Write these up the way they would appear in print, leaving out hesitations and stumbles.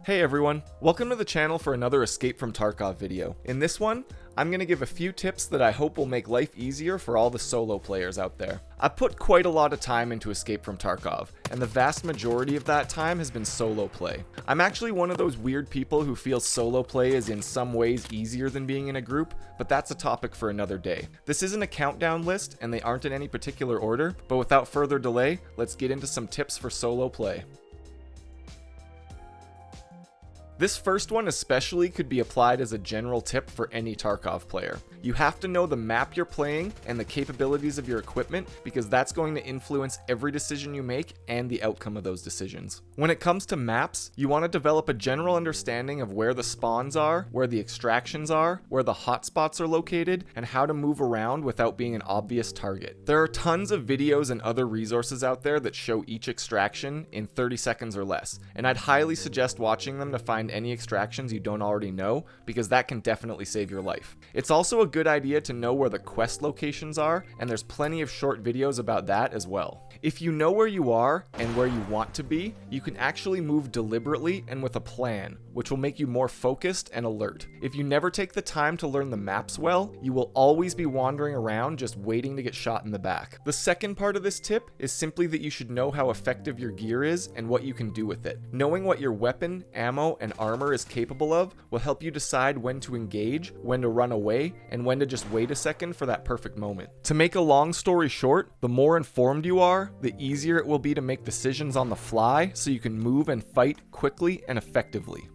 Hey everyone, welcome to the channel for another Escape from Tarkov video. In this one, I'm going to give a few tips that I hope will make life easier for all the solo players out there. I've put quite a lot of time into Escape from Tarkov, and the vast majority of that time has been solo play. I'm actually one of those weird people who feels solo play is in some ways easier than being in a group, but that's a topic for another day. This isn't a countdown list, and they aren't in any particular order, but without further delay, let's get into some tips for solo play. This first one especially could be applied as a general tip for any Tarkov player. You have to know the map you're playing and the capabilities of your equipment because that's going to influence every decision you make and the outcome of those decisions. When it comes to maps, you want to develop a general understanding of where the spawns are, where the extractions are, where the hotspots are located, and how to move around without being an obvious target. There are tons of videos and other resources out there that show each extraction in 30 seconds or less, and I'd highly suggest watching them to find any extractions you don't already know, because that can definitely save your life. It's also a good idea to know where the quest locations are, and there's plenty of short videos about that as well. If you know where you are and where you want to be, you can actually move deliberately and with a plan, which will make you more focused and alert. If you never take the time to learn the maps well, you will always be wandering around just waiting to get shot in the back. The second part of this tip is simply that you should know how effective your gear is and what you can do with it. Knowing what your weapon, ammo, and armor is capable of will help you decide when to engage, when to run away, and when to just wait a second for that perfect moment. To make a long story short, the more informed you are, the easier it will be to make decisions on the fly so you can move and fight quickly and effectively.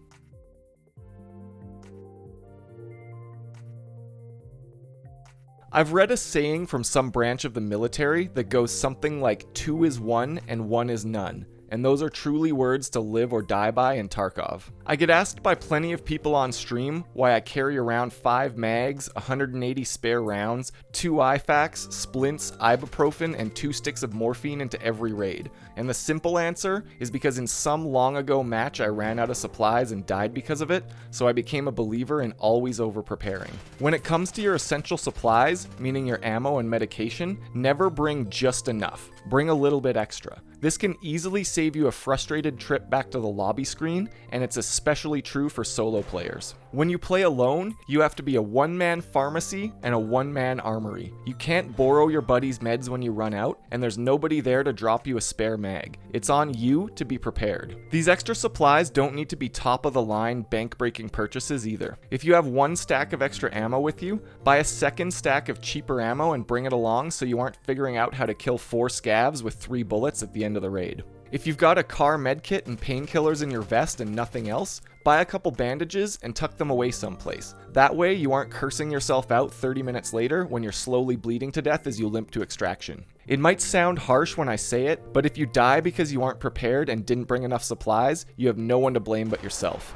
I've read a saying from some branch of the military that goes something like 2 is 1 and 1 is none. And those are truly words to live or die by in Tarkov. I get asked by plenty of people on stream why I carry around 5 mags, 180 spare rounds, 2 IFAKs, splints, ibuprofen, and 2 sticks of morphine into every raid. And the simple answer is because in some long ago match I ran out of supplies and died because of it, so I became a believer in always over-preparing. When it comes to your essential supplies, meaning your ammo and medication, never bring just enough. Bring a little bit extra. This can easily save you a frustrated trip back to the lobby screen, and it's especially true for solo players. When you play alone, you have to be a one-man pharmacy and a one-man armory. You can't borrow your buddy's meds when you run out, and there's nobody there to drop you a spare mag. It's on you to be prepared. These extra supplies don't need to be top-of-the-line, bank-breaking purchases either. If you have 1 stack of extra ammo with you, buy a second stack of cheaper ammo and bring it along so you aren't figuring out how to kill 4 scavs with 3 bullets at the end of the raid. If you've got a car medkit and painkillers in your vest and nothing else, buy a couple bandages and tuck them away someplace. That way you aren't cursing yourself out 30 minutes later when you're slowly bleeding to death as you limp to extraction. It might sound harsh when I say it, but if you die because you aren't prepared and didn't bring enough supplies, you have no one to blame but yourself.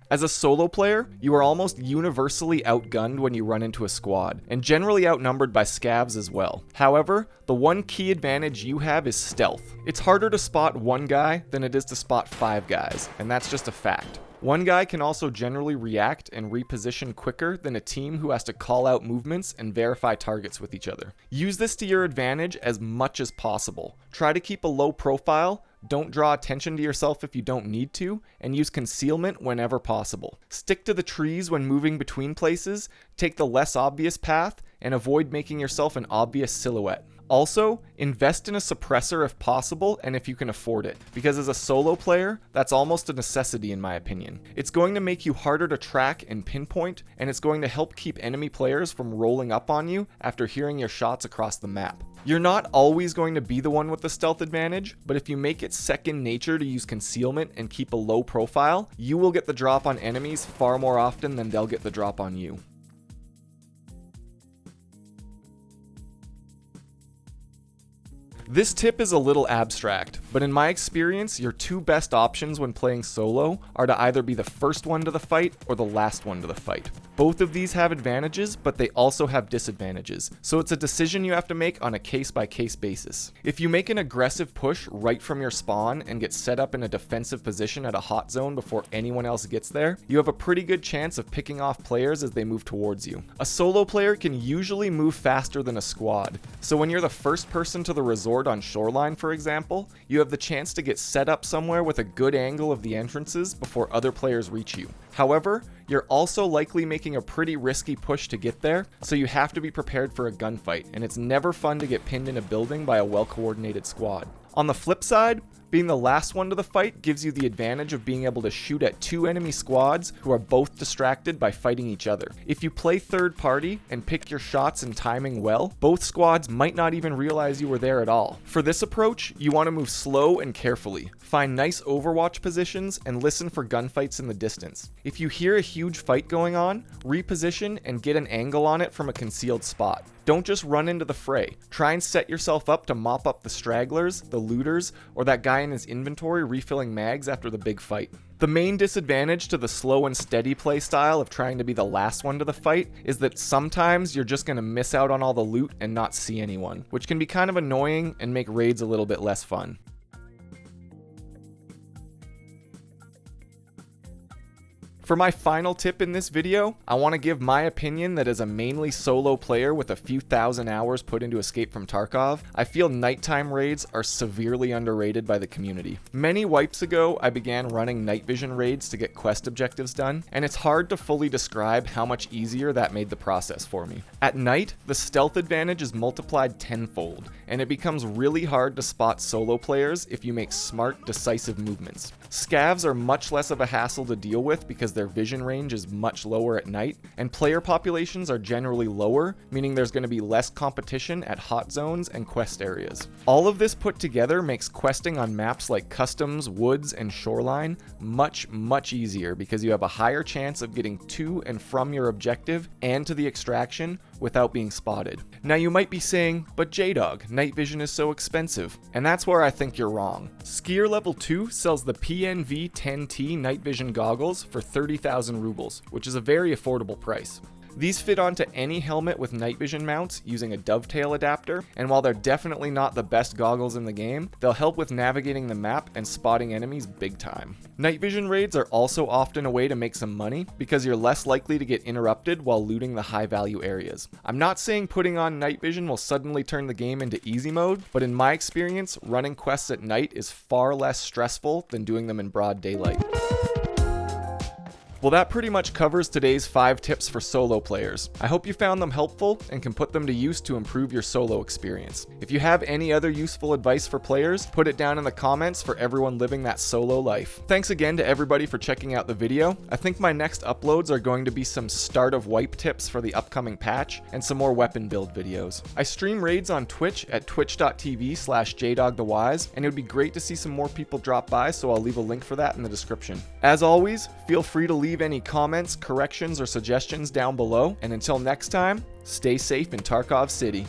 As a solo player, you are almost universally outgunned when you run into a squad, and generally outnumbered by scavs as well. However, the one key advantage you have is stealth. It's harder to spot 1 guy than it is to spot 5 guys, and that's just a fact. 1 guy can also generally react and reposition quicker than a team who has to call out movements and verify targets with each other. Use this to your advantage as much as possible. Try to keep a low profile, don't draw attention to yourself if you don't need to, and use concealment whenever possible. Stick to the trees when moving between places, take the less obvious path, and avoid making yourself an obvious silhouette. Also, invest in a suppressor if possible and if you can afford it, because as a solo player, that's almost a necessity in my opinion. It's going to make you harder to track and pinpoint, and it's going to help keep enemy players from rolling up on you after hearing your shots across the map. You're not always going to be the one with the stealth advantage, but if you make it second nature to use concealment and keep a low profile, you will get the drop on enemies far more often than they'll get the drop on you. This tip is a little abstract, but in my experience, your two best options when playing solo are to either be the first one to the fight or the last one to the fight. Both of these have advantages, but they also have disadvantages, so it's a decision you have to make on a case-by-case basis. If you make an aggressive push right from your spawn and get set up in a defensive position at a hot zone before anyone else gets there, you have a pretty good chance of picking off players as they move towards you. A solo player can usually move faster than a squad, so when you're the first person to the resort on Shoreline, for example, you have the chance to get set up somewhere with a good angle of the entrances before other players reach you. However, you're also likely making a pretty risky push to get there, so you have to be prepared for a gunfight, and it's never fun to get pinned in a building by a well-coordinated squad. On the flip side, being the last one to the fight gives you the advantage of being able to shoot at two enemy squads who are both distracted by fighting each other. If you play third party and pick your shots and timing well, both squads might not even realize you were there at all. For this approach, you want to move slow and carefully. Find nice overwatch positions and listen for gunfights in the distance. If you hear a huge fight going on, reposition and get an angle on it from a concealed spot. Don't just run into the fray. Try and set yourself up to mop up the stragglers, the looters, or that guy in his inventory refilling mags after the big fight. The main disadvantage to the slow and steady play style of trying to be the last one to the fight is that sometimes you're just going to miss out on all the loot and not see anyone, which can be kind of annoying and make raids a little bit less fun. For my final tip in this video, I want to give my opinion that as a mainly solo player with a few thousand hours put into Escape from Tarkov, I feel nighttime raids are severely underrated by the community. Many wipes ago, I began running night vision raids to get quest objectives done, and it's hard to fully describe how much easier that made the process for me. At night, the stealth advantage is multiplied tenfold, and it becomes really hard to spot solo players if you make smart, decisive movements. Scavs are much less of a hassle to deal with because their vision range is much lower at night, and player populations are generally lower, meaning there's going to be less competition at hot zones and quest areas. All of this put together makes questing on maps like Customs, Woods, and Shoreline much easier because you have a higher chance of getting to and from your objective and to the extraction without being spotted. Now you might be saying, but J-Dog, night vision is so expensive, and that's where I think you're wrong. Skier Level 2 sells the PNV 10T night vision goggles for 30,000 rubles, which is a very affordable price. These fit onto any helmet with night vision mounts using a dovetail adapter, and while they're definitely not the best goggles in the game, they'll help with navigating the map and spotting enemies big time. Night vision raids are also often a way to make some money because you're less likely to get interrupted while looting the high value areas. I'm not saying putting on night vision will suddenly turn the game into easy mode, but in my experience, running quests at night is far less stressful than doing them in broad daylight. Well, that pretty much covers today's 5 tips for solo players. I hope you found them helpful and can put them to use to improve your solo experience. If you have any other useful advice for players, put it down in the comments for everyone living that solo life. Thanks again to everybody for checking out the video. I think my next uploads are going to be some start of wipe tips for the upcoming patch and some more weapon build videos. I stream raids on Twitch at twitch.tv/jdogthewise, and it would be great to see some more people drop by, so I'll leave a link for that in the description. As always, feel free to leave any comments, corrections, or suggestions down below, and until next time, stay safe in Tarkov City.